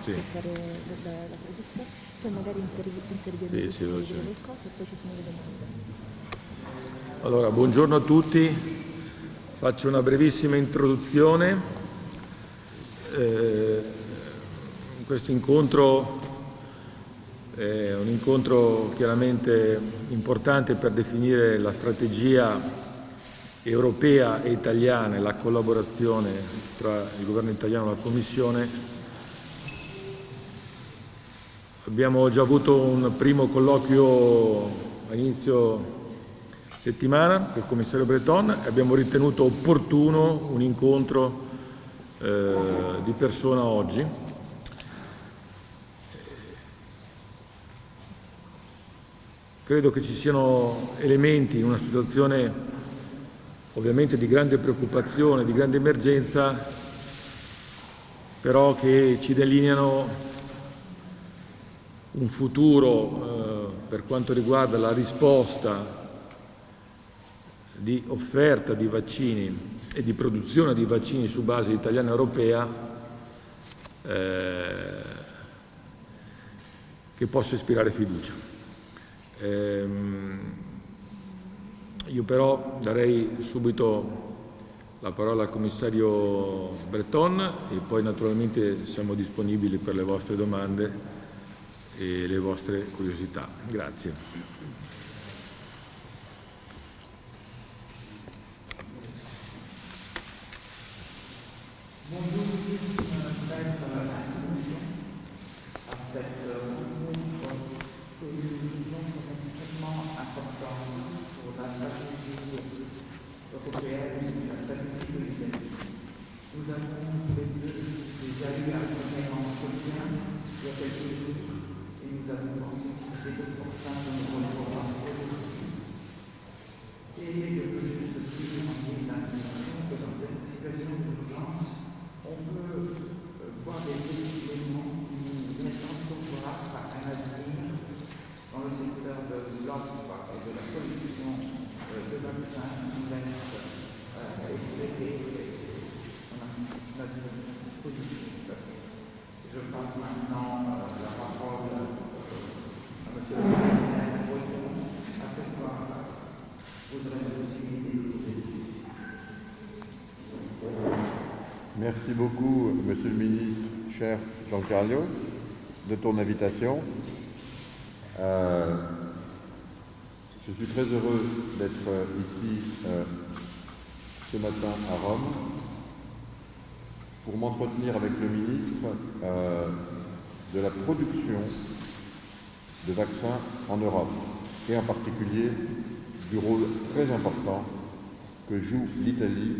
sì. per fare la traduzione, poi magari interviene Sì, veloce. qualcosa e poi ci sono le domande. Allora, buongiorno a tutti, faccio una brevissima introduzione. Questo incontro è un incontro chiaramente importante per definire la strategia europea e italiana e la collaborazione tra il governo italiano e la Commissione. Abbiamo già avuto un primo colloquio a inizio settimana col commissario Breton e abbiamo ritenuto opportuno un incontro di persona oggi. Credo che ci siano elementi in una situazione ovviamente di grande preoccupazione, di grande emergenza, però che ci delineano un futuro per quanto riguarda la risposta di offerta di vaccini e di produzione di vaccini su base italiana e europea che possa ispirare fiducia. Io però darei subito la parola al commissario Breton e poi naturalmente siamo disponibili per le vostre domande e le vostre curiosità. Grazie. Merci beaucoup, Monsieur le Ministre, cher Giancarlo, de ton invitation. Je suis très heureux d'être ici ce matin à Rome pour m'entretenir avec le ministre de la production de vaccins en Europe et en particulier du rôle très important que joue l'Italie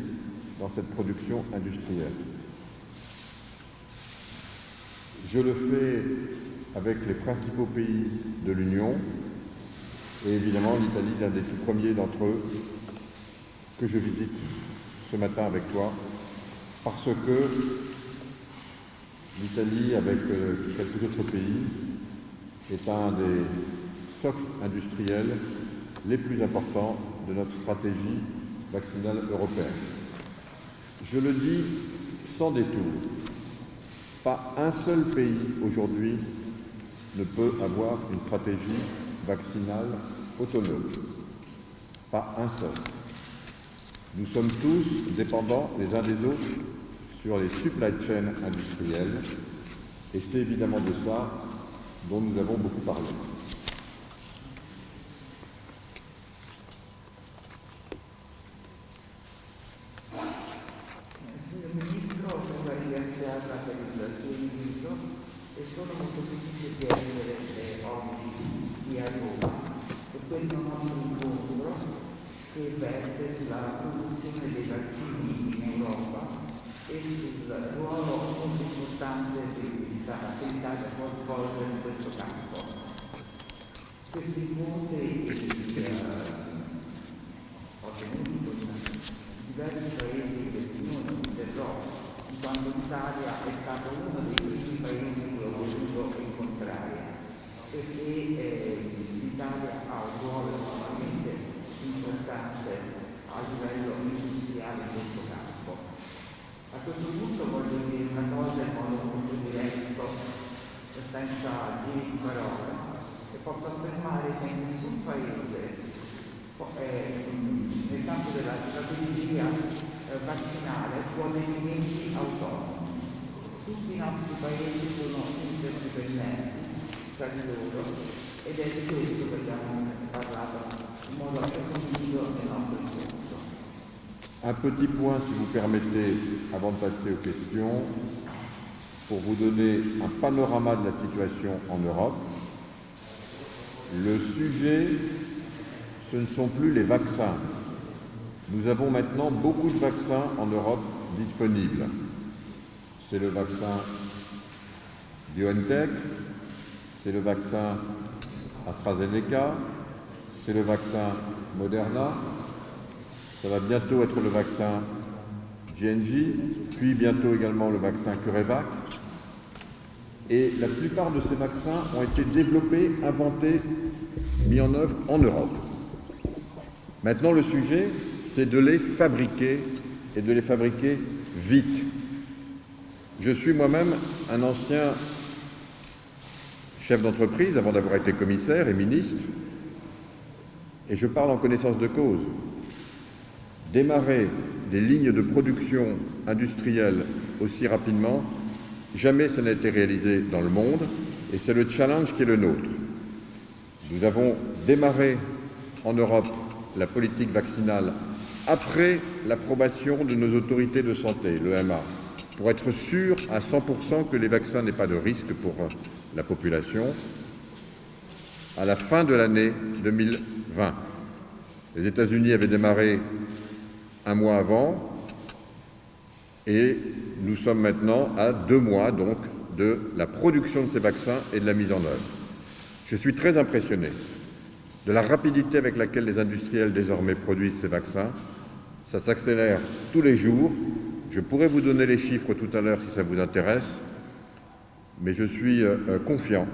dans cette production industrielle. Je le fais avec les principaux pays de l'Union et évidemment l'Italie est l'un des tout premiers d'entre eux que je visite ce matin avec toi parce que l'Italie, avec quelques autres pays, est un des socles industriels les plus importants de notre stratégie vaccinale européenne. Je le dis sans détour, pas un seul pays aujourd'hui ne peut avoir une stratégie vaccinale autonome. Pas un seul. Nous sommes tous dépendants les uns des autres sur les supply chains industrielles et c'est évidemment de ça dont nous avons beaucoup parlé. Sono molto felice di essere oggi qui a Roma per questo nostro incontro che verte sulla produzione dei vaccini in Europa e sul ruolo molto importante che l'Italia può svolgere in questo campo. Questi incontri ho tenuto con diversi paesi dell'Unione dell'Europa, quando l'Italia è stato uno dei primi paesi che ho voluto incontrare, perché l'Italia ha un ruolo estremamente importante a livello industriale in questo campo. A questo punto voglio dire una cosa in modo molto diretto senza giri di parole, e posso affermare che nessun paese nel campo della strategia vaccinale può definirsi autonomo. Tutti i nostri paesi sono interdipendenti tra di loro ed è di questo che abbiamo parlato in modo approfondito nel nostro incontro. Un petit point, si vous permettez, avant de passer aux questions, pour vous donner un panorama de la situation en Europe. Le sujet, ce ne sont plus les vaccins. Nous avons maintenant beaucoup de vaccins en Europe disponibles. C'est le vaccin BioNTech, c'est le vaccin AstraZeneca, c'est le vaccin Moderna, ça va bientôt être le vaccin J&J, puis bientôt également le vaccin CureVac. Et la plupart de ces vaccins ont été développés, inventés, mis en œuvre en Europe. Maintenant, le sujet, c'est de les fabriquer et de les fabriquer vite. Je suis moi-même un ancien chef d'entreprise avant d'avoir été commissaire et ministre, et je parle en connaissance de cause. Démarrer des lignes de production industrielle aussi rapidement, jamais ça n'a été réalisé dans le monde, et c'est le challenge qui est le nôtre. Nous avons démarré en Europe la politique vaccinale après l'approbation de nos autorités de santé, l'EMA, pour être sûr à 100% que les vaccins n'aient pas de risque pour la population, à la fin de l'année 2020. Les États-Unis avaient démarré un mois avant, et nous sommes maintenant à 2 mois donc de la production de ces vaccins et de la mise en œuvre. Je suis très impressionné de la rapidité avec laquelle les industriels désormais produisent ces vaccins. Ça s'accélère tous les jours. Je pourrais vous donner les chiffres tout à l'heure si ça vous intéresse, mais je suis confiant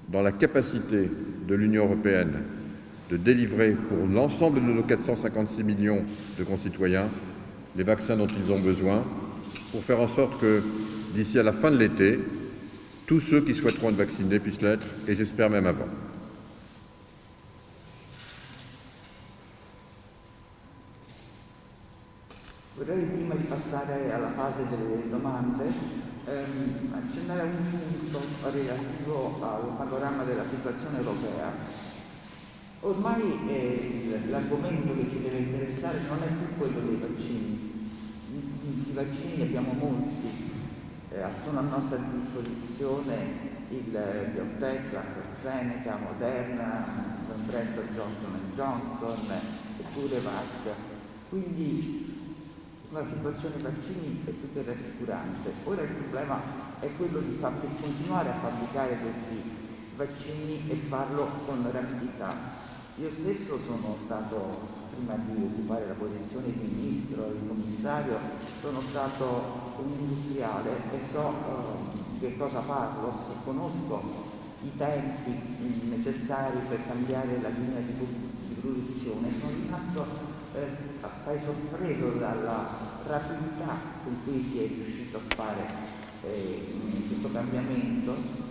dans la capacité de l'Union européenne de délivrer pour l'ensemble de nos 456 millions de concitoyens les vaccins dont ils ont besoin, pour faire en sorte que d'ici à la fin de l'été, tous ceux qui souhaiteront être vaccinés puissent l'être, et j'espère même avant. Vorrei prima di passare alla fase delle domande accennare a un punto relativo al panorama della situazione europea. Ormai l'argomento che ci deve interessare non è più quello dei vaccini. I vaccini ne abbiamo molti, sono a nostra disposizione il BioNTech, AstraZeneca, Moderna, presto Johnson & Johnson, eppure VAC. Quindi la situazione dei vaccini è più che rassicurante. Ora il problema è quello di continuare a fabbricare questi vaccini e farlo con rapidità. Io stesso sono stato, prima di occupare la posizione di ministro, di commissario, sono stato un industriale e so che cosa parlo, conosco i tempi necessari per cambiare la linea di produzione. Sono rimasto assai sorpreso dalla rapidità con cui si è riuscito a fare questo cambiamento.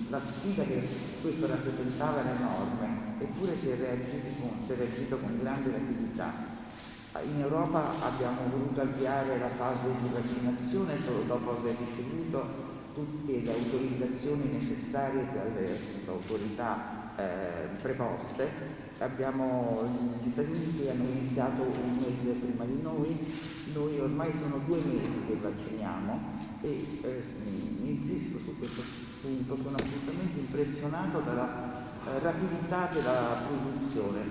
La sfida che questo rappresentava era enorme, eppure si è reagito con grande rapidità. In Europa abbiamo voluto avviare la fase di vaccinazione solo dopo aver ricevuto tutte le autorizzazioni necessarie dalle autorità preposte. Gli Stati Uniti hanno iniziato un mese prima di noi ormai sono 2 mesi che vacciniamo e insisto su questo punto, sono assolutamente impressionato dalla rapidità della produzione.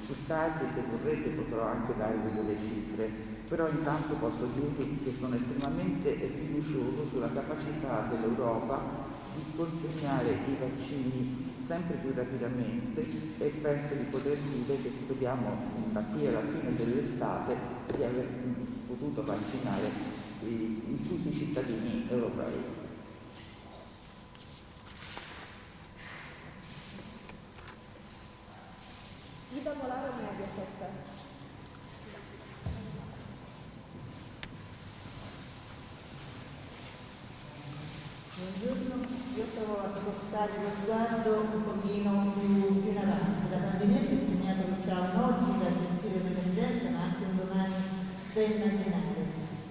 Più tardi, se vorrete, potrò anche darvi delle cifre, però intanto posso dirvi che sono estremamente fiducioso sulla capacità dell'Europa di consegnare i vaccini sempre più rapidamente e penso di poter dire che speriamo da qui alla fine dell'estate di aver potuto vaccinare tutti i cittadini europei. Ida Molaro, Mediaset. Buongiorno. spostare lo sguardo un pochino più in avanti. La pandemia ci ha insegnato che c'è un oggi da gestire l'emergenza, ma anche un domani da immaginare.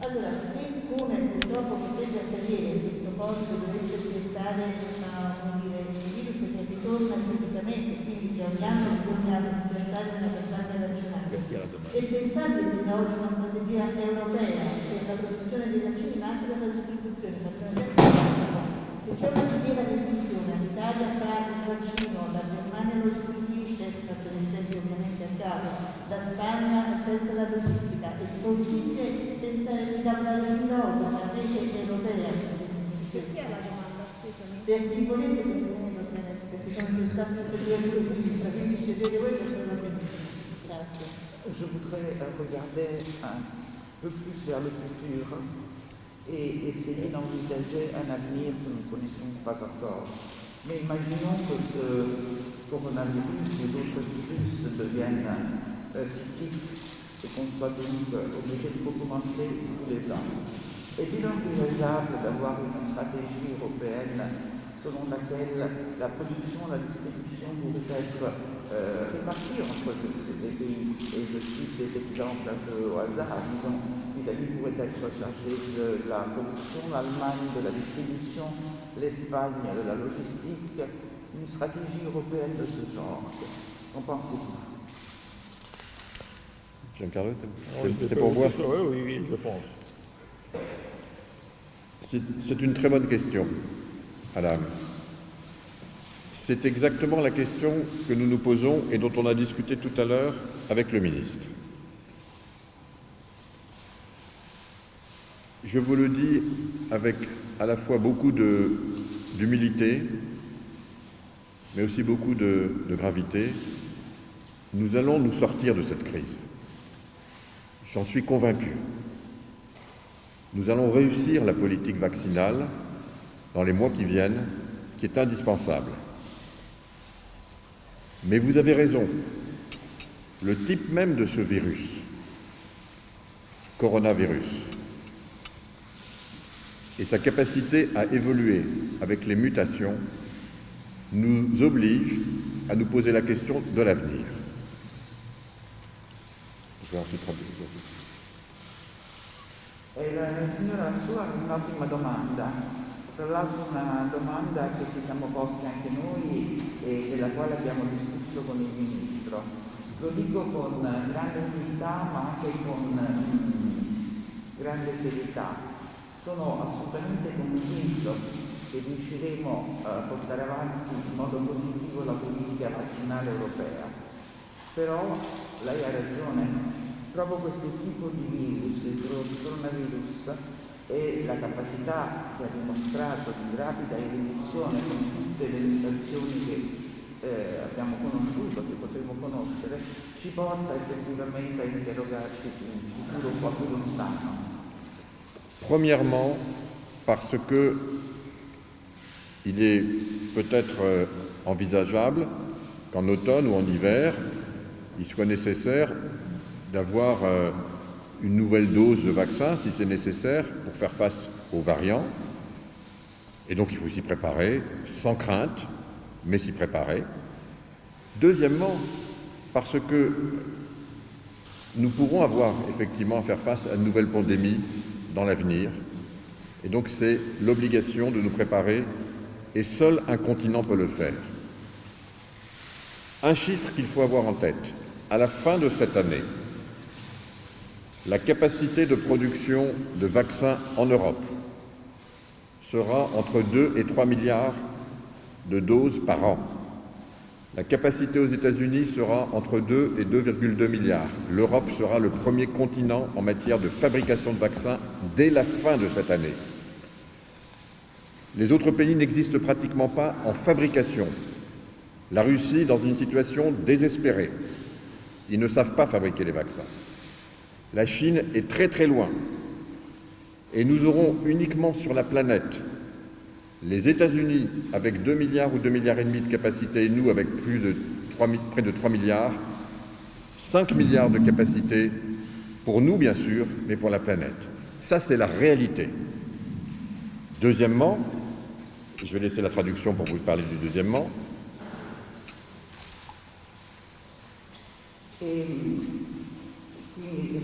Allora, se come purtroppo potrebbe accadere questo Covid dovesse diventare un virus che ritorna ciclicamente, quindi che ogni anno bisogna implementare una campagna vaccinale, è pensabile da oggi una strategia europea per la produzione dei vaccini, ma anche per la distribuzione. Faccio un esempio pratico. Se c'è una piena diffusione, l'Italia fa il vaccino, la Germania lo distribuisce, faccio un esempio ovviamente a caso, la Spagna pensa alla logistica, è possibile pensare di lavorare in Nord, una rete europea? Per chi è la domanda, scusami? Per chi volete benvenuto, perché sono interessato per dire quindi scegliete voi per quello che grazie. Je voudrais regarder un peu plus vers le futur et essayer d'envisager un avenir que nous ne connaissons pas encore. Mais imaginons que ce coronavirus et d'autres virus deviennent cycliques et qu'on soit donc obligé de recommencer tous les ans. Est-il envisageable d'avoir une stratégie européenne selon laquelle la production, la distribution pourrait être répartie entre les pays? Et je cite des exemples un peu au hasard. Disons, l'Italie pourrait être chargée de la production, l'Allemagne de la distribution, l'Espagne de la logistique. Une stratégie européenne de ce genre. Qu'en pensez-vous? Giancarlo, c'est pour moi. Oui, je pense. C'est une très bonne question, madame. C'est exactement la question que nous nous posons et dont on a discuté tout à l'heure avec le ministre. Je vous le dis avec à la fois beaucoup d'humilité, mais aussi beaucoup de gravité. Nous allons nous sortir de cette crise. J'en suis convaincu. Nous allons réussir la politique vaccinale dans les mois qui viennent, qui est indispensable. Mais vous avez raison, le type même de ce virus, coronavirus, et sa capacité à évoluer avec les mutations nous oblige à nous poser la question de l'avenir. Signora Sua, un'ottima domanda, tra l'altro una domanda che ci siamo posti anche noi e della quale abbiamo discusso con il Ministro. Lo dico con grande umiltà ma anche con grande serietà. Sono assolutamente convinto che riusciremo a portare avanti in modo positivo la politica vaccinale europea. Però lei ha ragione. Proprio questo tipo di virus, il coronavirus, e la capacità che ha dimostrato di rapida evoluzione con tutte le mutazioni che abbiamo conosciuto, che potremo conoscere, ci porta effettivamente a interrogarci su un futuro un po' più lontano. Premièrement, parce que il est peut-être envisageable qu'en automne ou en hiver, il soit nécessaire d'avoir une nouvelle dose de vaccin, si c'est nécessaire, pour faire face aux variants. Et donc il faut s'y préparer, sans crainte, mais s'y préparer. Deuxièmement, parce que nous pourrons avoir effectivement à faire face à une nouvelle pandémie dans l'avenir. Et donc c'est l'obligation de nous préparer, et seul un continent peut le faire. Un chiffre qu'il faut avoir en tête, à la fin de cette année, la capacité de production de vaccins en Europe sera entre 2 et 3 milliards de doses par an. La capacité aux États-Unis sera entre 2 et 2,2 milliards. L'Europe sera le premier continent en matière de fabrication de vaccins dès la fin de cette année. Les autres pays n'existent pratiquement pas en fabrication. La Russie est dans une situation désespérée. Ils ne savent pas fabriquer les vaccins. La Chine est très très loin. Et nous aurons uniquement sur la planète les États-Unis avec 2 milliards ou 2 milliards et demi de capacité, et nous avec près de 3 milliards, 5 milliards de capacité pour nous bien sûr, mais pour la planète. Ça c'est la réalité. Deuxièmement, Je vais laisser la traduction pour vous parler du deuxièmement. Quindi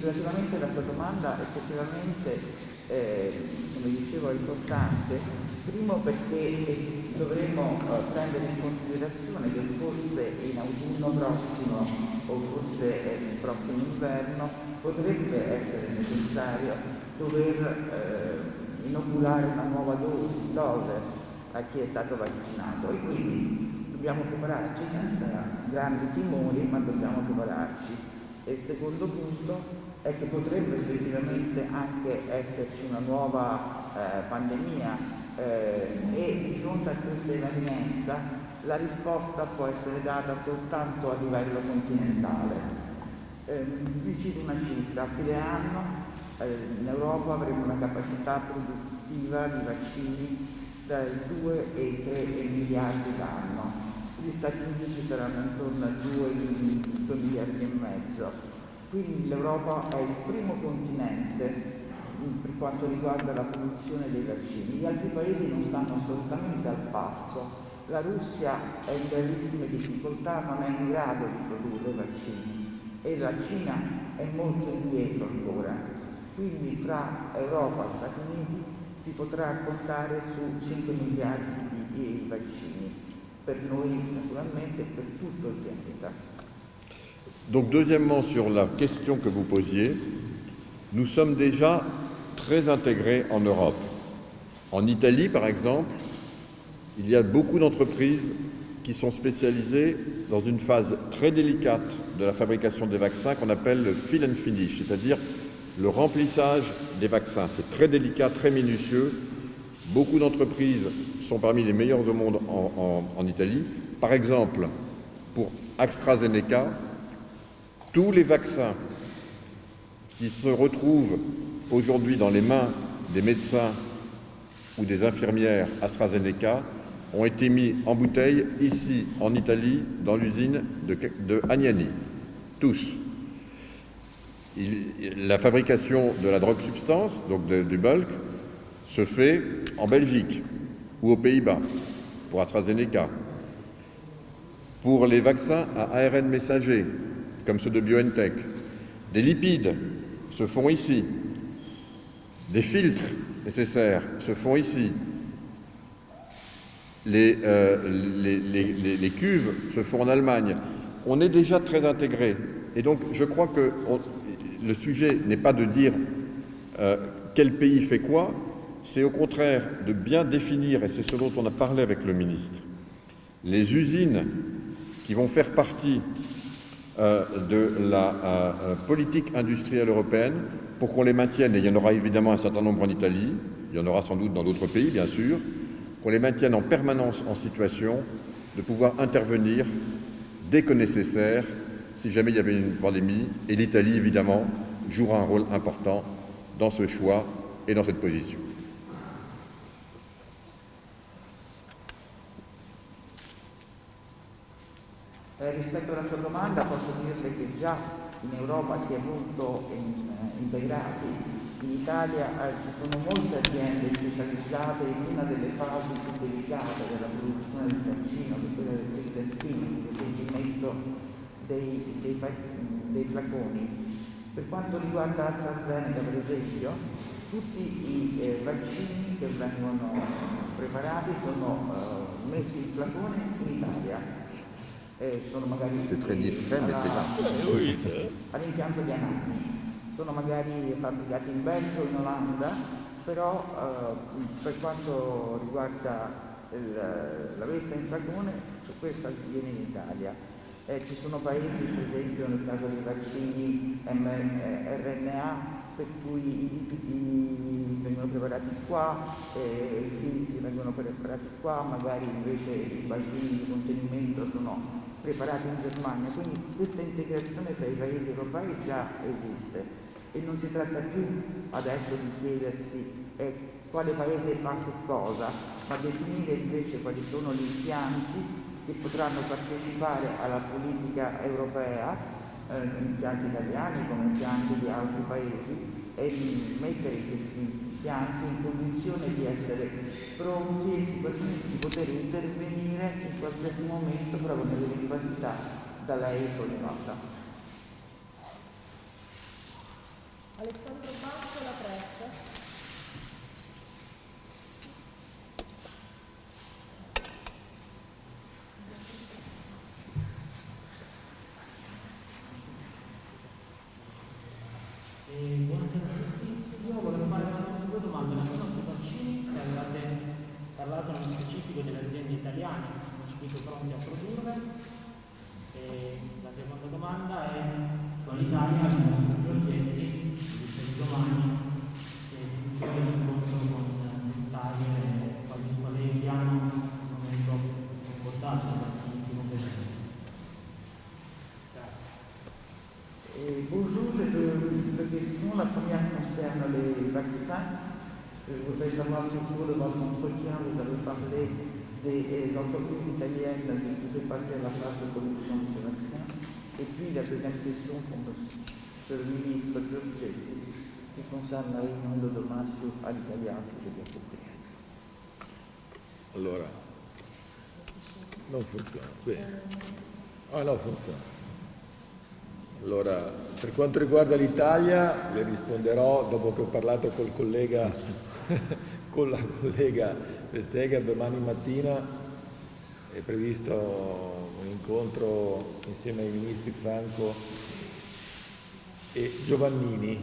relativamente alla sua domanda, effettivamente, come dicevo, è importante, primo perché dovremo prendere in considerazione che forse in autunno prossimo o forse nel prossimo inverno potrebbe essere necessario dover inoculare una nuova dose a chi è stato vaccinato e quindi dobbiamo prepararci senza grandi timori, ma dobbiamo prepararci. E il secondo punto è che potrebbe effettivamente anche esserci una nuova pandemia e di fronte a questa evenienza la risposta può essere data soltanto a livello continentale. Vi cito una cifra: a fine anno in Europa avremo una capacità produttiva di vaccini dai 2 e i 3 miliardi l'anno. Gli Stati Uniti saranno intorno a 2 miliardi e mezzo. Quindi l'Europa è il primo continente per quanto riguarda la produzione dei vaccini. Gli altri paesi non stanno assolutamente al passo. La Russia è in gravissime difficoltà, non è in grado di produrre vaccini e la Cina è molto indietro ancora. Quindi fra Europa e Stati Uniti si potrà contare su 5 miliardi di vaccini, per noi naturalmente e per tutto il pianeta. Donc deuxièmement, sur la question que vous posiez, nous sommes déjà très intégrés en Europe. En Italie, par exemple, il y a beaucoup d'entreprises qui sont spécialisées dans une phase très délicate de la fabrication des vaccins qu'on appelle le fill and finish, c'est-à-dire le remplissage des vaccins. C'est très délicat, très minutieux. Beaucoup d'entreprises sont parmi les meilleures au monde en Italie. Par exemple, pour AstraZeneca, tous les vaccins qui se retrouvent aujourd'hui dans les mains des médecins ou des infirmières AstraZeneca ont été mis en bouteille ici, en Italie, dans l'usine de Agnani. Tous. La fabrication de la drogue substance, donc du bulk, se fait en Belgique ou aux Pays-Bas pour AstraZeneca. Pour les vaccins à ARN messager, comme ceux de BioNTech, des lipides se font ici. Des filtres nécessaires se font ici. Les cuves se font en Allemagne. On est déjà très intégrés. Et donc, je crois que le sujet n'est pas de dire quel pays fait quoi, c'est au contraire de bien définir, et c'est ce dont on a parlé avec le ministre, les usines qui vont faire partie de la politique industrielle européenne pour qu'on les maintienne, et il y en aura évidemment un certain nombre en Italie, il y en aura sans doute dans d'autres pays, bien sûr, qu'on les maintienne en permanence en situation de pouvoir intervenir dès que nécessaire, si jamais il y avait une pandémie, et l'Italie, évidemment, jouera un rôle important dans ce choix et dans cette position. Rispetto alla sua domanda posso dirle che già in Europa si è molto integrati. In Italia ci sono molte aziende specializzate in una delle fasi più delicate della produzione del vaccino, che è quella del pezzettino, del sentimento dei flaconi. Per quanto riguarda AstraZeneca, per esempio, tutti i vaccini che vengono preparati sono messi in flacone in Italia. Sono magari all'impianto di Anagni. Sono magari fabbricati in Belgio, in Olanda, però per quanto riguarda la messa in flacone, su questa viene in Italia. Ci sono paesi, per esempio nel caso dei vaccini mRNA, per cui i lipidi vengono preparati qua, i filtri vengono preparati qua, magari invece i bacini di contenimento sono preparati in Germania, quindi questa integrazione tra i paesi europei già esiste e non si tratta più adesso di chiedersi quale paese fa che cosa, ma definire invece quali sono gli impianti che potranno partecipare alla politica europea, impianti italiani come impianti di altri paesi, e mettere pianti in condizione di essere pronti in situazioni di poter intervenire in qualsiasi momento proprio nell'eventualità da lei sollevata. Alessandro Basso, La Pressa. Buonasera a tutti. Io volevo fare due domande. La prima sui vaccini, se avevate parlato nello specifico delle aziende italiane che sono subito pronte a produrre. E la seconda domanda è sull'Italia, il nostro Giorgetti, di domani, se funziona l'incontro con Vestager, qual è il piano al momento concordato dall'ultimo governo. Bonjour, deux questions. La première concerne les vaccins. Je voudrais savoir si au cours de votre entretien, vous avez parlé des entreprises italiennes qui pouvaient passer à la phase de production de ce vaccin. Et puis la deuxième question pour Monsieur le ministre Giorgetti, qui concerne la réunion de demain sur Alitalia, si j'ai bien compris. Allora, non funziona. Bene. Ah no, funziona. Allora, per quanto riguarda l'Italia, le risponderò dopo che ho parlato col collega, con la collega Vestager. Domani mattina è previsto un incontro insieme ai ministri Franco e Giovannini.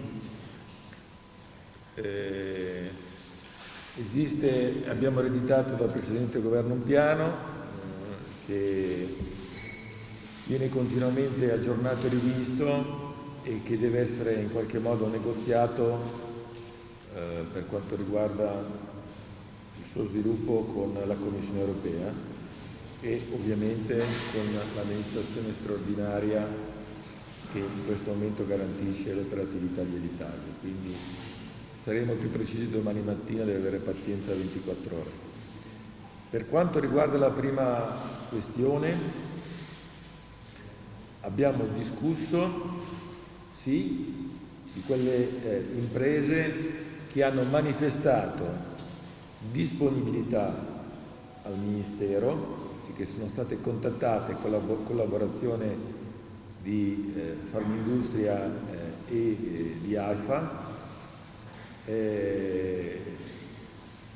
Abbiamo ereditato dal precedente governo un piano che viene continuamente aggiornato e rivisto e che deve essere in qualche modo negoziato per quanto riguarda il suo sviluppo con la Commissione europea e ovviamente con l'amministrazione straordinaria che in questo momento garantisce l'operatività dell'Italia. Quindi saremo più precisi domani mattina, deve avere pazienza 24 ore. Per quanto riguarda la prima questione, abbiamo discusso, sì, di quelle imprese che hanno manifestato disponibilità al Ministero e che sono state contattate con la collaborazione di Farmindustria e di Alfa.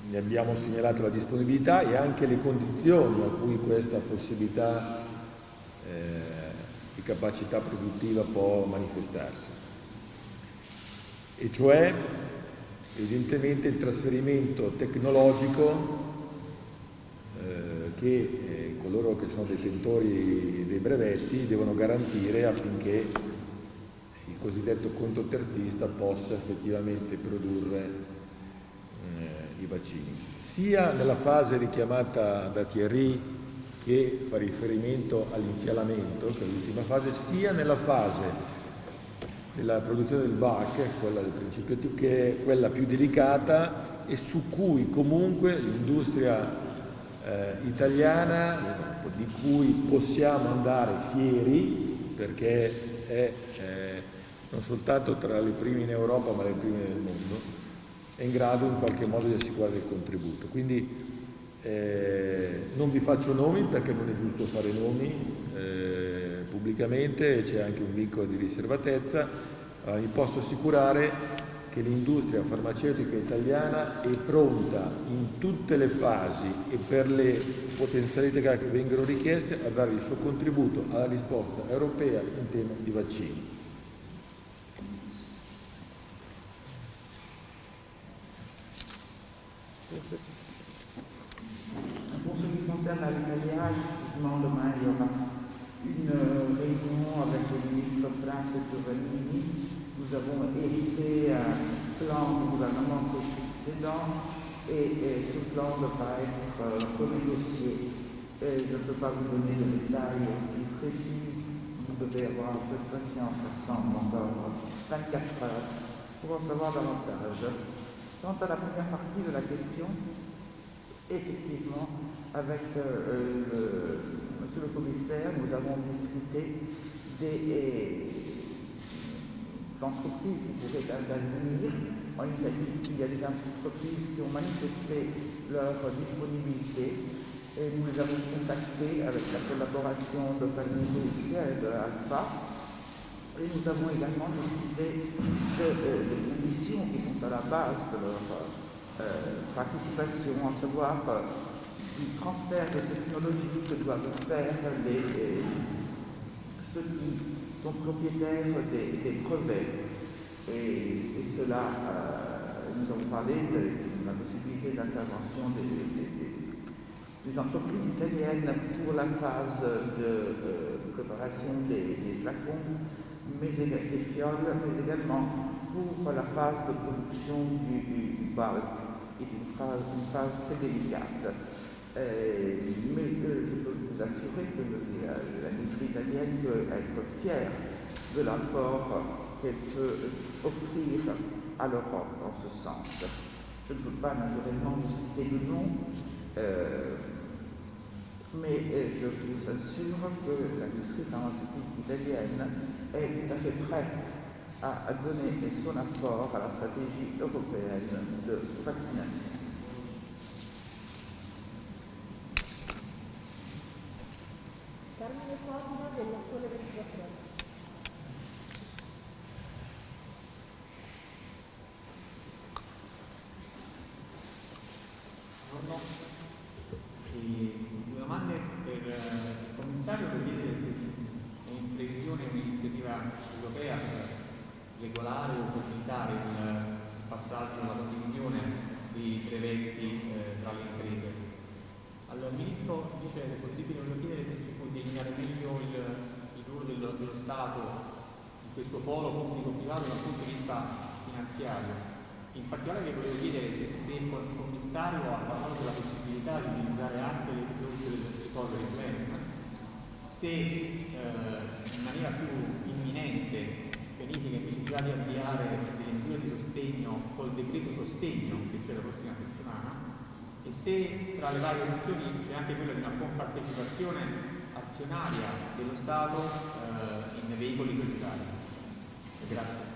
Ne abbiamo segnalato la disponibilità e anche le condizioni a cui questa possibilità di capacità produttiva può manifestarsi, e cioè evidentemente il trasferimento tecnologico che coloro che sono detentori dei brevetti devono garantire affinché il cosiddetto conto terzista possa effettivamente produrre i vaccini, sia nella fase richiamata da Thierry che fa riferimento all'infialamento, che è l'ultima fase, sia nella fase della produzione del VAC, quella del principio attivo, che è quella più delicata e su cui comunque l'industria italiana, di cui possiamo andare fieri, perché è non soltanto tra le prime in Europa ma le prime nel mondo, è in grado in qualche modo di assicurare il contributo. Quindi non vi faccio nomi perché non è giusto fare nomi pubblicamente, c'è anche un vincolo di riservatezza. Vi posso assicurare che l'industria farmaceutica italiana è pronta in tutte le fasi e per le potenzialità che vengono richieste a dare il suo contributo alla risposta europea in tema di vaccini. Pour ce qui concerne l'Italia, effectivement, demain, il y aura une réunion avec le ministre Franco Giovannini. Nous avons hérité un plan du gouvernement précédent et ce plan devra être renégocié. Je ne peux pas vous donner de détails plus précis. Vous devez avoir un peu de patience, attendre encore 24 heures pour en savoir davantage. Quant à la première partie de la question, effectivement, avec monsieur le commissaire, nous avons discuté des entreprises qui pourraient intervenir en Italie, il y a des entreprises qui ont manifesté leur disponibilité et nous les avons contactés avec la collaboration de Palmiro et de Alpha. Et nous avons également discuté des conditions qui sont à la base de leur participation, à savoir du transfert de technologies que doivent faire ceux qui sont propriétaires des brevets. Et cela, nous avons parlé de la possibilité d'intervention des entreprises italiennes pour la phase de préparation des flacons, des fioles, mais également pour la phase de production du bulk, qui est une phase très délicate. Mais je peux vous assurer que l'industrie italienne peut être fière de l'apport qu'elle peut offrir à l'Europe dans ce sens. Je ne peux pas naturellement vous citer de nom, mais je vous assure que l'industrie pharmaceutique italienne est tout à fait prête à donner son apport à la stratégie européenne de vaccination. Carmine Forma della Sole 24 Ore. Due domande per il commissario, per chiedere se è in previsione un'iniziativa europea per regolare o facilitare il passaggio alla condivisione di brevetti tra le imprese. Allora, il Ministro dice che è possibile, voglio chiedere se si può delineare meglio il ruolo dello Stato in questo polo pubblico-privato dal punto di vista finanziario. In particolare volevo chiedere se il commissario ha parlato della possibilità di utilizzare anche le risorse del recovery plan, se in maniera più imminente pianifica invece già di avviare delle misure di sostegno col decreto sostegno che c'è la prossima settimana, e se tra le varie opzioni c'è anche quella di una compartecipazione azionaria dello Stato in veicoli societari. Grazie.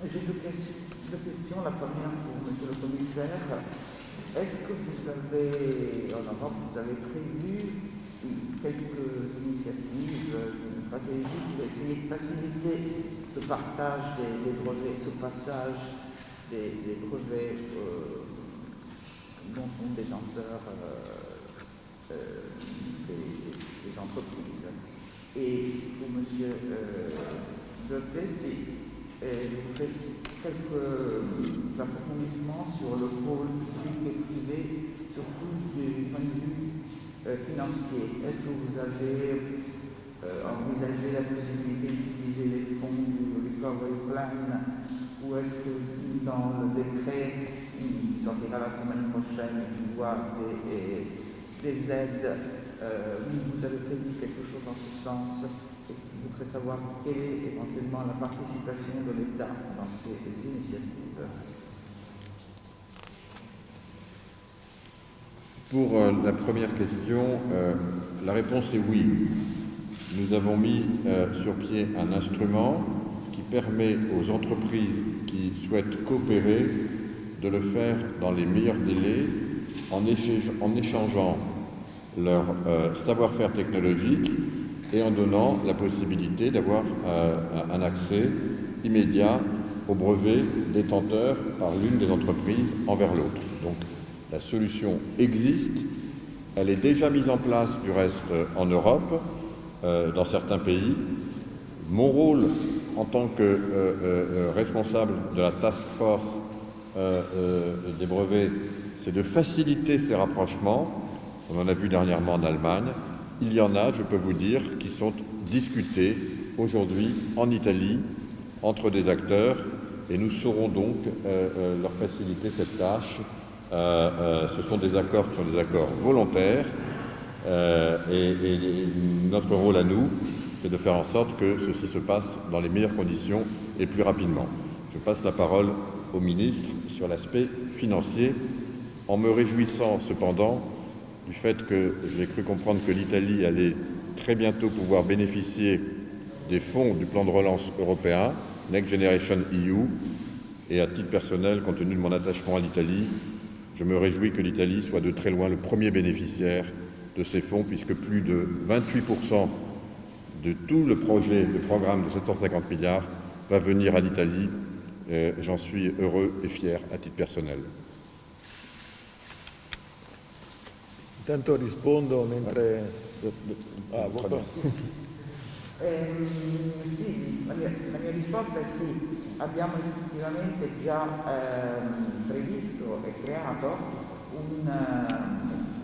J'ai deux questions. La première pour Monsieur le Commissaire. Est-ce que vous avez, en Europe, vous avez prévu quelques initiatives, une stratégie pour essayer de faciliter ce partage des brevets, ce passage des brevets dont sont détenteurs des entreprises? Et pour Monsieur Giorgetti, quelques approfondissements sur le pôle public et privé, surtout du point de vue financier. Est-ce que vous avez envisagé la possibilité d'utiliser les fonds du Recovery Plan, ou est-ce que dans le décret qui sortira la semaine prochaine et qui voit des aides, vous avez prévu quelque chose en ce sens? Et je voudrais savoir quelle est éventuellement la participation de l'État dans ces initiatives. Pour la première question, la réponse est oui. Nous avons mis sur pied un instrument qui permet aux entreprises qui souhaitent coopérer de le faire dans les meilleurs délais en échangeant leur savoir-faire technologique et en donnant la possibilité d'avoir un accès immédiat aux brevets détenteurs par l'une des entreprises envers l'autre. Donc la solution existe, elle est déjà mise en place du reste en Europe, dans certains pays. Mon rôle en tant que responsable de la task force des brevets, c'est de faciliter ces rapprochements. On en a vu dernièrement en Allemagne. Il y en a, je peux vous dire, qui sont discutés aujourd'hui en Italie entre des acteurs, et nous saurons donc leur faciliter cette tâche. Ce sont des accords qui sont des accords volontaires, et notre rôle à nous, c'est de faire en sorte que ceci se passe dans les meilleures conditions et plus rapidement. Je passe la parole au ministre sur l'aspect financier, en me réjouissant cependant du fait que j'ai cru comprendre que l'Italie allait très bientôt pouvoir bénéficier des fonds du plan de relance européen, Next Generation EU, et à titre personnel, compte tenu de mon attachement à l'Italie, je me réjouis que l'Italie soit de très loin le premier bénéficiaire de ces fonds, puisque plus de 28% de tout le programme de 750 milliards va venir à l'Italie. J'en suis heureux et fier à titre personnel. Intanto rispondo mentre... Sì, la mia risposta è sì. Abbiamo effettivamente già previsto e creato un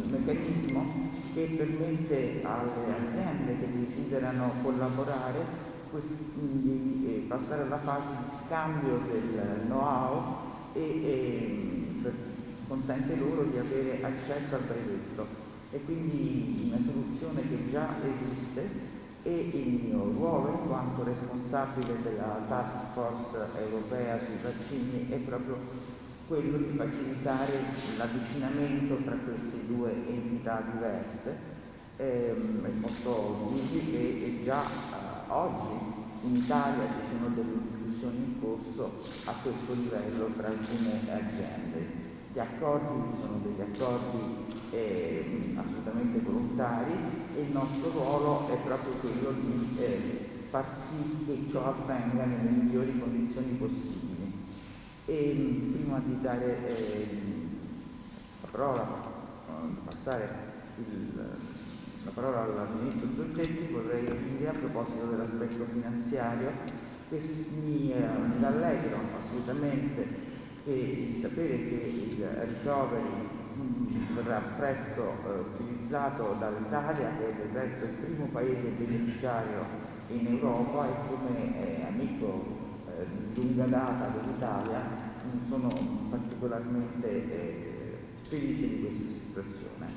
meccanismo che permette alle aziende che desiderano collaborare di passare alla fase di scambio del know-how e consente loro di avere accesso al brevetto. E quindi una soluzione che già esiste, e il mio ruolo in quanto responsabile della task force europea sui vaccini è proprio quello di facilitare l'avvicinamento tra queste due entità diverse. È molto visibile che già oggi in Italia ci sono delle discussioni in corso a questo livello tra alcune aziende. Gli accordi sono degli accordi assolutamente volontari e il nostro ruolo è proprio quello di far sì che ciò avvenga nelle migliori condizioni possibili. E prima di dare la parola, passare la parola al Ministro Giorgetti, vorrei dire a proposito dell'aspetto finanziario che mi rallegro assolutamente di sapere che il recovery verrà presto utilizzato dall'Italia, che è del resto il primo paese beneficiario in Europa, e come amico di lunga data dell'Italia sono particolarmente felice di questa situazione.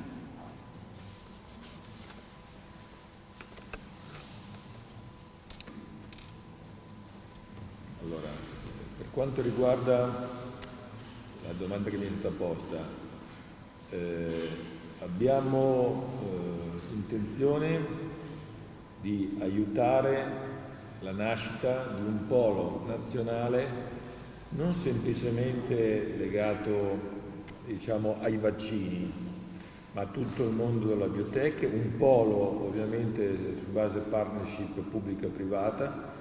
Allora, per quanto riguarda la domanda che mi è stata posta, abbiamo intenzione di aiutare la nascita di un polo nazionale non semplicemente legato, diciamo, ai vaccini, ma a tutto il mondo della biotech, un polo ovviamente su base partnership pubblica-privata,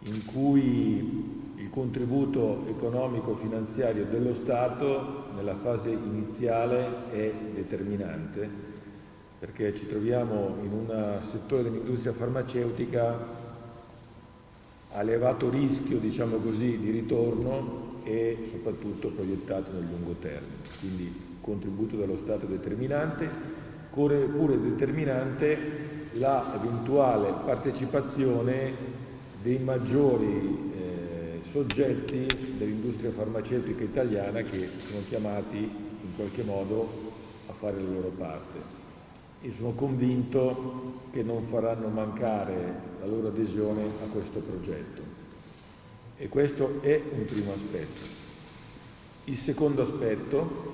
in cui il contributo economico-finanziario dello Stato nella fase iniziale è determinante, perché ci troviamo in un settore dell'industria farmaceutica a elevato rischio, diciamo così, di ritorno e soprattutto proiettato nel lungo termine. Quindi il contributo dello Stato è determinante, pure determinante la eventuale partecipazione dei maggiori soggetti dell'industria farmaceutica italiana che sono chiamati in qualche modo a fare la loro parte, e sono convinto che non faranno mancare la loro adesione a questo progetto. E questo è un primo aspetto. Il secondo aspetto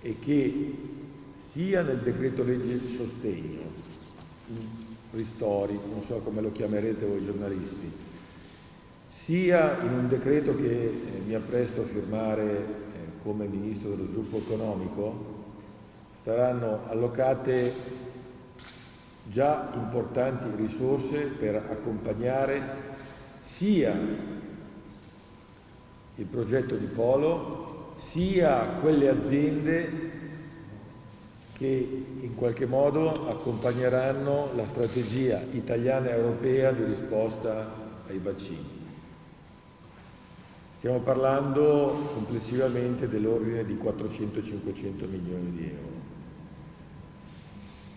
è che sia nel decreto legge sostegno, ristori, non so come lo chiamerete voi giornalisti, sia in un decreto che mi appresto a firmare come Ministro dello Sviluppo Economico, saranno allocate già importanti risorse per accompagnare sia il progetto di polo, sia quelle aziende che in qualche modo accompagneranno la strategia italiana e europea di risposta ai vaccini. Stiamo parlando complessivamente dell'ordine di 400-500 milioni di euro.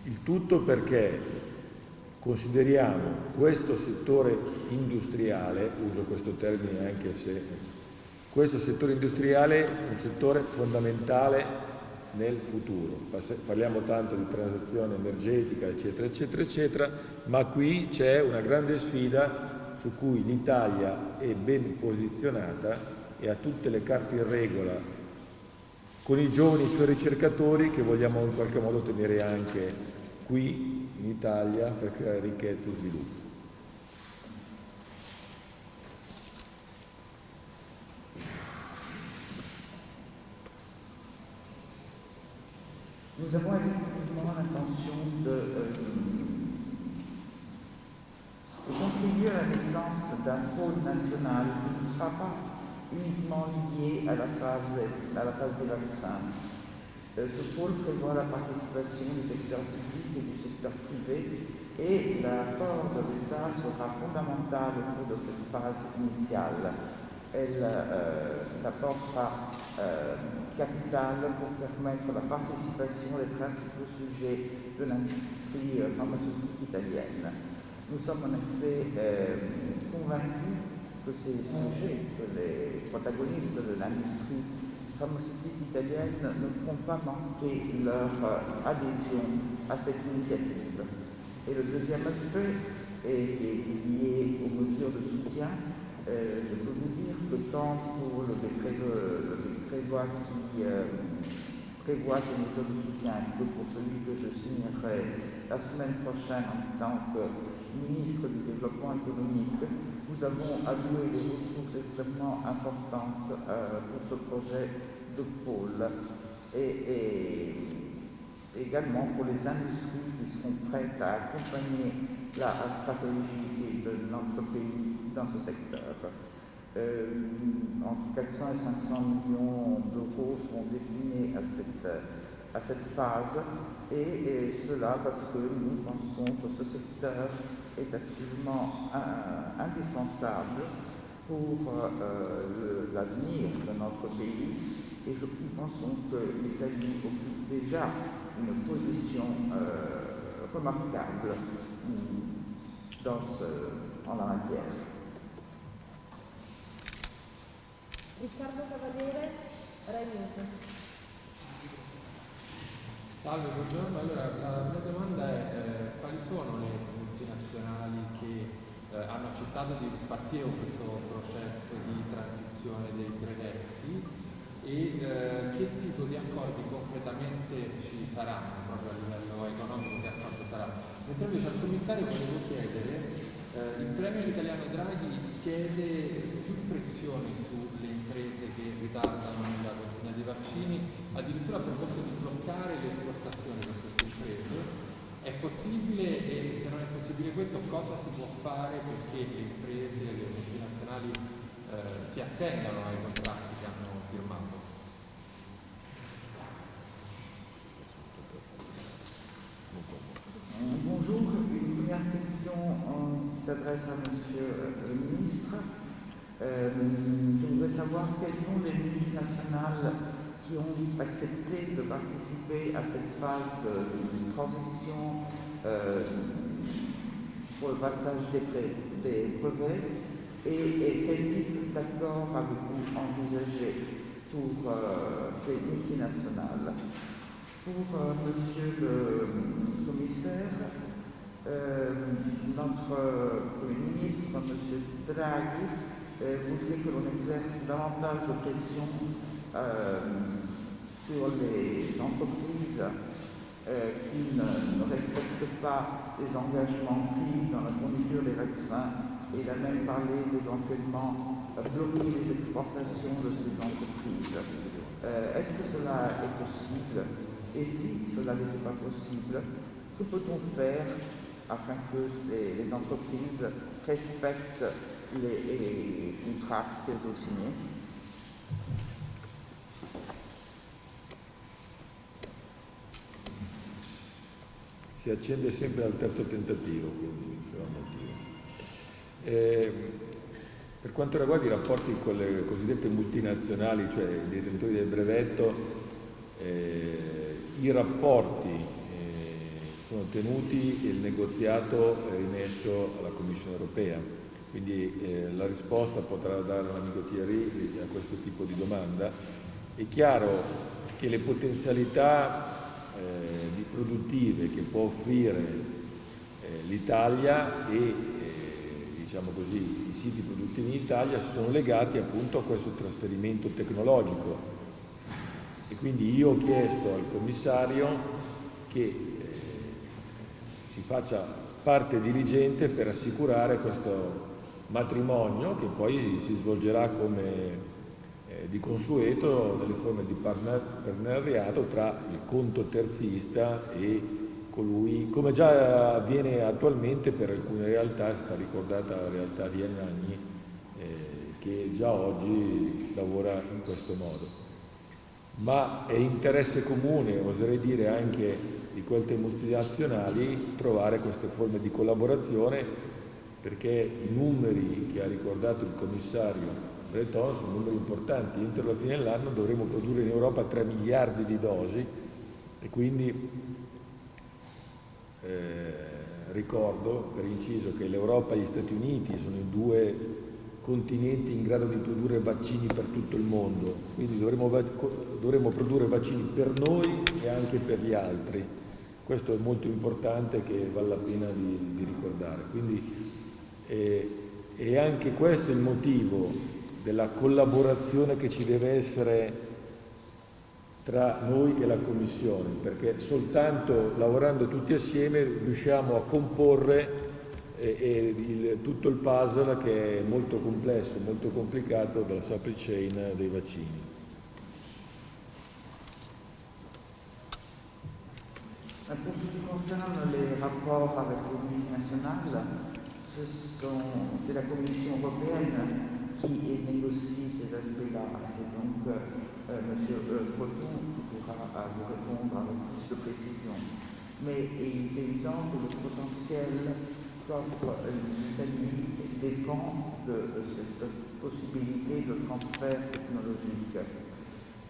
Il tutto perché consideriamo questo settore industriale, uso questo termine anche se questo settore industriale è un settore fondamentale nel futuro. Parliamo tanto di transizione energetica, eccetera, eccetera, eccetera, ma qui c'è una grande sfida su cui l'Italia è ben posizionata e ha tutte le carte in regola con i giovani suoi ricercatori che vogliamo in qualche modo tenere anche qui in Italia per creare ricchezza e sviluppo. Nous avons effectivement l'intention de contribuer à la naissance d'un pôle national qui ne sera pas uniquement lié à la phase des vaccins. Ce pôle prévoit la participation du secteur public et du secteur privé et l'apport de l'État sera fondamental au cours de cette phase initiale. Cet apport sera capital pour permettre la participation des principaux sujets de l'industrie pharmaceutique italienne. Nous sommes en effet convaincus que ces sujets, que les protagonistes de l'industrie pharmaceutique italienne ne feront pas manquer leur adhésion à cette initiative. Et le deuxième aspect est lié aux mesures de soutien. Je peux vous dire que tant pour le décret qui prévoit ces mesures de soutien que pour celui que je signerai la semaine prochaine en tant que ministre du Développement économique, nous avons alloué des ressources extrêmement importantes pour ce projet de pôle et également pour les industries qui sont prêtes à accompagner la stratégie de notre pays dans ce secteur. Entre 400 et 500 millions d'euros seront destinés à cette phase et cela parce que nous pensons que ce secteur est absolument indispensable pour l'avenir de notre pays et nous pensons que l'Italie occupe déjà une position remarquable en la matière. Riccardo Cavaliere, Rai News. Salve, buongiorno. Allora, la mia domanda è quali sono le multinazionali che hanno accettato di partire con questo processo di transizione dei brevetti e che tipo di accordi concretamente ci saranno proprio a livello economico, che accordo sarà? Mentre invece al commissario volevo chiedere, il Premier italiano Draghi chiede più pressioni sulle imprese che ritardano nella consegna dei vaccini, addirittura ha proposto di bloccare le esportazioni per queste imprese. È possibile e se non è possibile questo cosa si può fare perché le imprese, le multinazionali si attengano ai contratti che hanno firmato? Bonjour, une première question qui s'adresse à Monsieur le ministre. Je voudrais savoir quelles sont les multinationales qui ont accepté de participer à cette phase de transition pour le passage des brevets et quel type d'accord avez-vous envisagé pour ces multinationales? Pour Monsieur le commissaire, notre Premier ministre, Monsieur Draghi, voudrait que l'on exerce davantage de pression sur les entreprises qui ne respectent pas les engagements pris dans la fourniture des vaccins et il a même parlé d'éventuellement bloquer les exportations de ces entreprises. Est-ce que cela est possible? Et si cela n'était pas possible, que peut-on faire afin que les entreprises respectent les contrats qu'elles ont signés? Si accende sempre al terzo tentativo, quindi sarà un motivo. Per quanto riguarda i rapporti con le cosiddette multinazionali, cioè i detentori del brevetto, i rapporti sono tenuti e il negoziato è rimesso alla Commissione europea, quindi la risposta potrà dare l'amico Thierry a questo tipo di domanda. È chiaro che le potenzialità di produttive che può offrire l'Italia e diciamo così i siti produttivi in Italia sono legati appunto a questo trasferimento tecnologico. E quindi io ho chiesto al commissario che si faccia parte diligente per assicurare questo matrimonio che poi si svolgerà come di consueto nelle forme di partenariato tra il conto terzista e colui, come già avviene attualmente per alcune realtà. È stata ricordata la realtà di Anagni che già oggi lavora in questo modo. Ma è interesse comune, oserei dire anche di quelle multinazionali, trovare queste forme di collaborazione, perché i numeri che ha ricordato il commissario Breton sono numeri importanti. Entro la fine dell'anno dovremo produrre in Europa 3 miliardi di dosi e quindi ricordo per inciso che l'Europa e gli Stati Uniti sono i due continenti in grado di produrre vaccini per tutto il mondo, quindi dovremo produrre vaccini per noi e anche per gli altri. Questo è molto importante, che vale la pena di ricordare. Quindi e anche questo è il motivo della collaborazione che ci deve essere tra noi e la Commissione, perché soltanto lavorando tutti assieme riusciamo a comporre tutto il puzzle, che è molto complesso, molto complicato, della supply chain dei vaccini. Pour ce qui concerne les rapports avec les multinationales, c'est la Commission européenne qui négocie ces aspects-là. C'est donc M. Breton qui pourra vous répondre avec plus de précision. Mais il est évident que le potentiel qu'offre l'Italie dépend de cette possibilité de transfert technologique.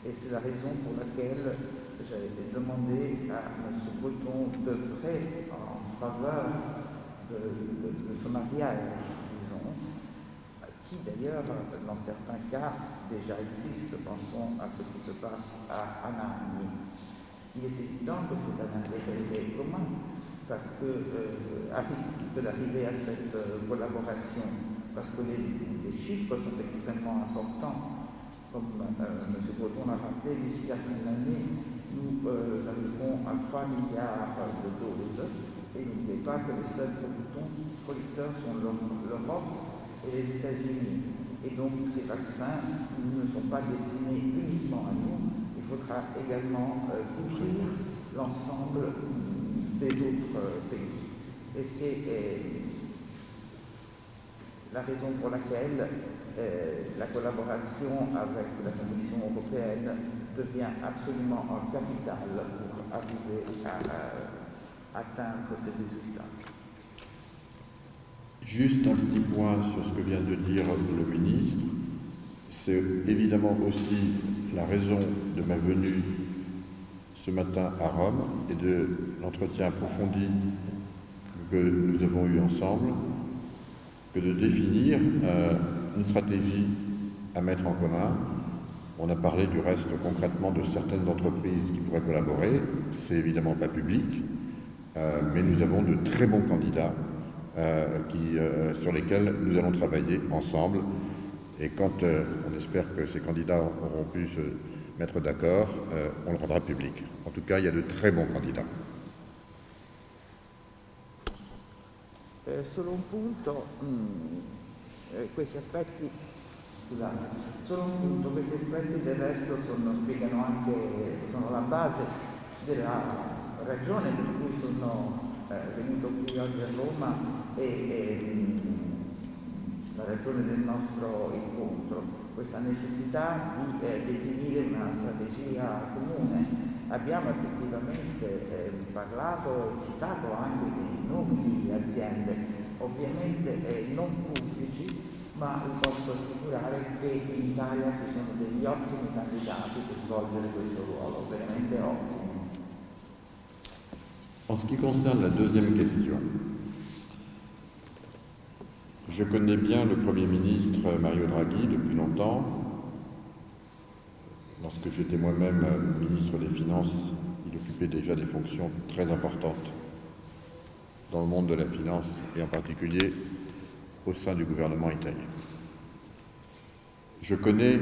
Et c'est la raison pour laquelle j'ai demandé à M. Breton d'œuvrer en faveur de ce mariage, disons, qui d'ailleurs, dans certains cas, déjà existe. Pensons à ce qui se passe à Anagni. Il est évident que c'est un intérêt commun, parce que de l'arrivée à cette collaboration, parce que les chiffres sont extrêmement importants. Comme M. Breton l'a rappelé, d'ici la fin de l'année, nous arriverons à 3 milliards de doses. Et n'oubliez pas que les seuls producteurs sont l'Europe et les États-Unis. Et donc ces vaccins ne sont pas destinés uniquement à nous, il faudra également couvrir l'ensemble des autres pays. Et c'est la raison pour laquelle la collaboration avec la Commission européenne devient absolument capitale pour arriver à atteindre ces résultats. Juste un petit point sur ce que vient de dire le ministre. C'est évidemment aussi la raison de ma venue ce matin à Rome et de l'entretien approfondi que nous avons eu ensemble, que de définir une stratégie à mettre en commun. On a parlé du reste concrètement de certaines entreprises qui pourraient collaborer. C'est évidemment pas public, mais nous avons de très bons candidats sur lesquels nous allons travailler ensemble. Et quand on espère que ces candidats auront pu se mettre d'accord, on le rendra public. En tout cas, il y a de très bons candidats. Solo un punto, questi aspetti del resto spiegano anche, sono la base della ragione per cui sono venuto qui oggi a Roma e la ragione del nostro incontro, questa necessità di definire una strategia comune. Abbiamo effettivamente parlato e citato anche dei nomi di aziende, ovviamente non pubblici, ma vi posso assicurare che in Italia ci sono degli ottimi candidati per svolgere questo ruolo, veramente ottimi. En ce qui concerne la deuxième question, je connais bien le Premier ministre Mario Draghi depuis longtemps. Lorsque j'étais moi-même ministre des Finances, il occupait déjà des fonctions très importantes dans le monde de la finance et en particulier au sein du gouvernement italien. Je connais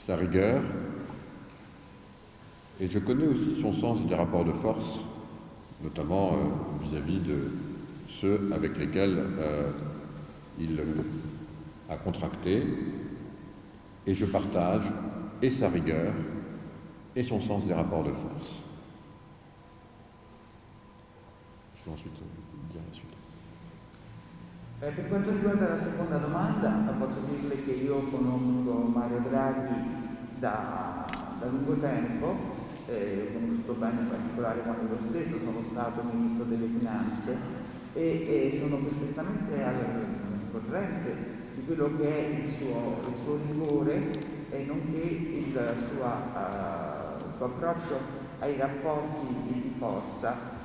sa rigueur, et je connais aussi son sens des rapports de force, notamment vis-à-vis de ceux avec lesquels il a contracté, et je partage et sa rigueur et son sens des rapports de force. Je vais ensuite dire la suite. Per quanto riguarda la seconda domanda, posso dirle che io conosco Mario Draghi da lungo tempo, l'ho conosciuto bene in particolare quando io stesso sono stato Ministro delle Finanze e sono perfettamente al corrente di quello che è il suo rigore e nonché il suo approccio ai rapporti di forza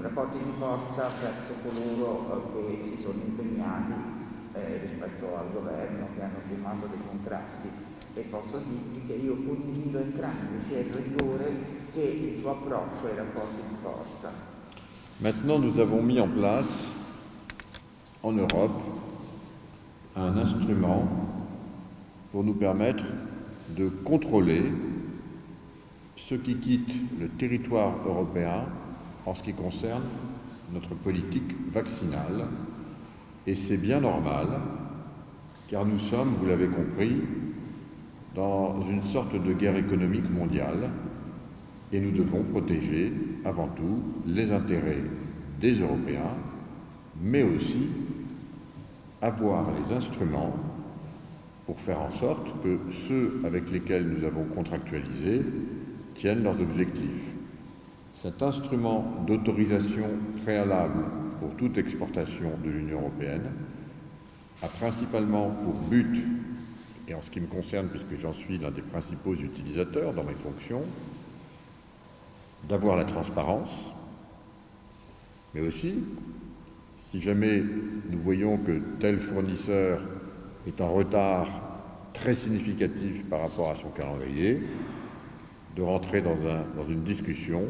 rapporti di forza verso coloro che si sono impegnati rispetto al governo, che hanno firmato dei contratti, e posso dirvi che io condivido entrambi, sia il rigore che il suo approccio ai rapporti di forza. Maintenant, nous avons mis en place en Europe un instrument pour nous permettre de contrôler ceux qui quittent le territoire européen en ce qui concerne notre politique vaccinale. Et c'est bien normal, car nous sommes, vous l'avez compris, dans une sorte de guerre économique mondiale et nous devons protéger avant tout les intérêts des Européens, mais aussi avoir les instruments pour faire en sorte que ceux avec lesquels nous avons contractualisé tiennent leurs objectifs. Cet instrument d'autorisation préalable pour toute exportation de l'Union européenne a principalement pour but, et en ce qui me concerne, puisque j'en suis l'un des principaux utilisateurs dans mes fonctions, d'avoir la transparence, mais aussi, si jamais nous voyons que tel fournisseur est en retard très significatif par rapport à son calendrier, de rentrer dans une discussion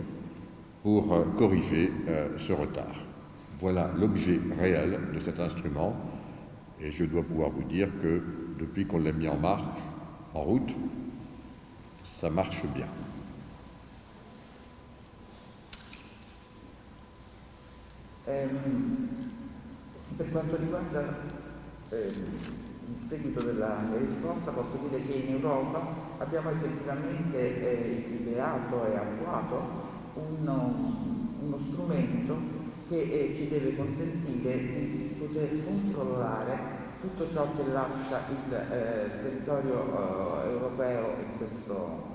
pour corriger ce retard. Voilà l'objet réel de cet instrument, et je dois pouvoir vous dire que depuis qu'on l'a mis en route, ça marche bien. Per quanto riguarda il seguito della mia risposta, posso dire che in Europa abbiamo effettivamente ideato e attuato uno strumento che ci deve consentire di poter controllare tutto ciò che lascia il territorio europeo in questo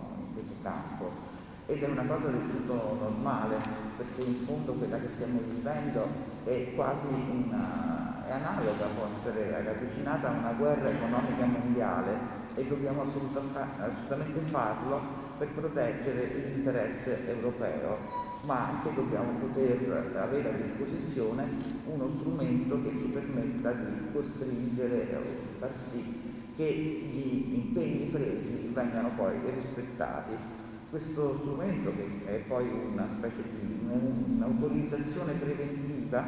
campo. Ed è una cosa del tutto normale, perché in fondo quella che stiamo vivendo è quasi è analoga, può essere ravvicinata a una guerra economica mondiale, e dobbiamo assolutamente farlo per proteggere l'interesse europeo, ma anche dobbiamo poter avere a disposizione uno strumento che ci permetta di costringere o far sì che gli impegni presi vengano poi rispettati. Questo strumento, che è poi una specie di un'autorizzazione preventiva,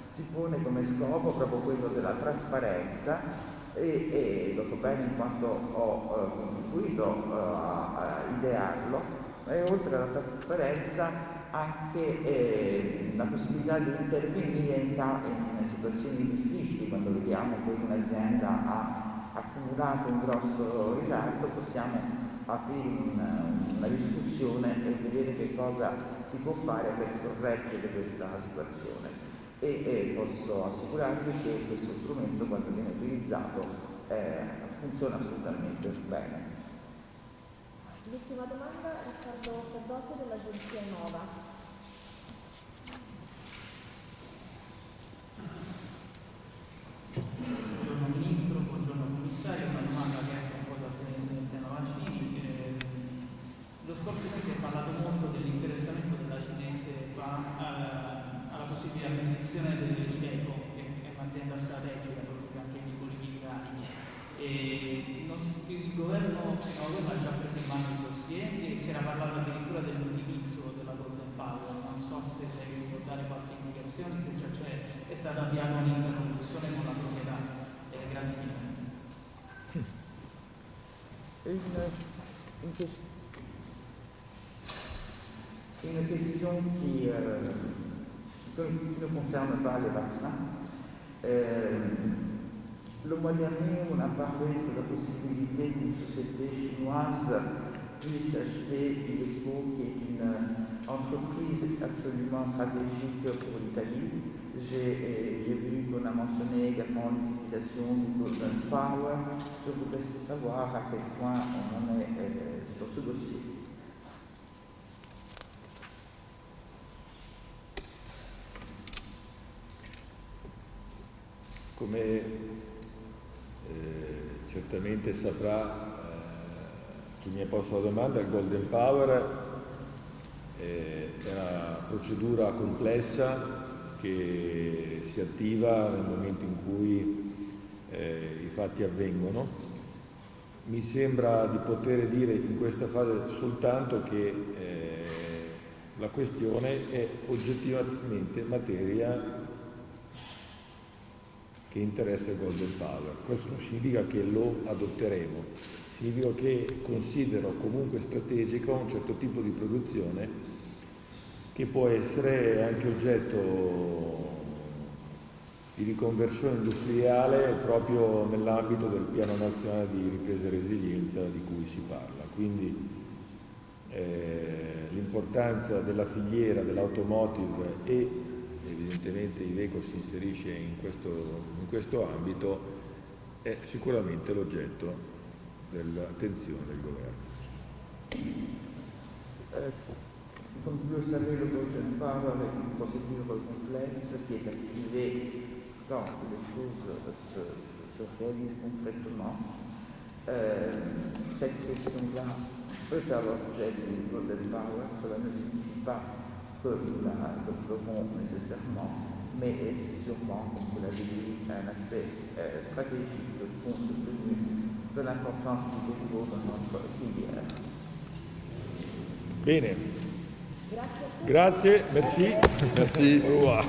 si pone come scopo proprio quello della trasparenza e lo so bene in quanto ho contribuito a idearlo, e oltre alla trasparenza anche la possibilità di intervenire in situazioni difficili. Quando vediamo che un'azienda ha accumulato un grosso ritardo, possiamo aprire una discussione e vedere che cosa si può fare per correggere questa situazione. E posso assicurarvi che questo strumento, quando viene utilizzato, funziona assolutamente bene. L'ultima domanda, Riccardo Cardoso dell'agenzia Nova. Buongiorno Ministro, buongiorno Commissario. Una domanda che è un po' da tema vaccini. Lo scorso mese si è parlato molto dell'interessamento della cinese alla possibile acquisizione dell'Iveco, che è un'azienda strategica proprio anche di politica. Il governo ha già preso in mano il dossier e si era parlato addirittura dell'utilizzo della Golden Power. Non so se lei può dare qualche indicazione, se già è stata avviata un'interlocuzione con la proprietà. Grazie mille. Une question qui ne concerne pas les vaccins. Le mois dernier, on a parlé de la possibilité qu'une société chinoise puisse acheter Iveco, qui est une entreprise absolument stratégique pour l'Italie. J'ai vu qu'on a mentionné également l'utilisation du Golden Power. Je voudrais savoir à quel point on en est sur ce dossier. Come certamente saprà chi mi ha posto la domanda, il Golden Power è una procedura complessa che si attiva nel momento in cui i fatti avvengono. Mi sembra di poter dire in questa fase soltanto che la questione è oggettivamente materia che interessa il Golden Power. Questo non significa che lo adotteremo, significa che considero comunque strategico un certo tipo di produzione che può essere anche oggetto di riconversione industriale proprio nell'ambito del Piano Nazionale di Ripresa e Resilienza di cui si parla. Quindi l'importanza della filiera dell'automotive e evidentemente Iveco si inserisce in questo ambito, è sicuramente l'oggetto dell'attenzione del governo. Comme vous le savez, le Golden Power est une procédure complexe qui est activée quand les choses se réalisent concrètement. Cette question-là peut faire l'objet du Golden Power, cela ne signifie pas que nous le ferons nécessairement, mais c'est sûrement, comme vous l'avez dit, un aspect stratégique compte tenu de l'importance du Iveco dans notre filière. Bene. Grazie, merci. Merci. Au revoir.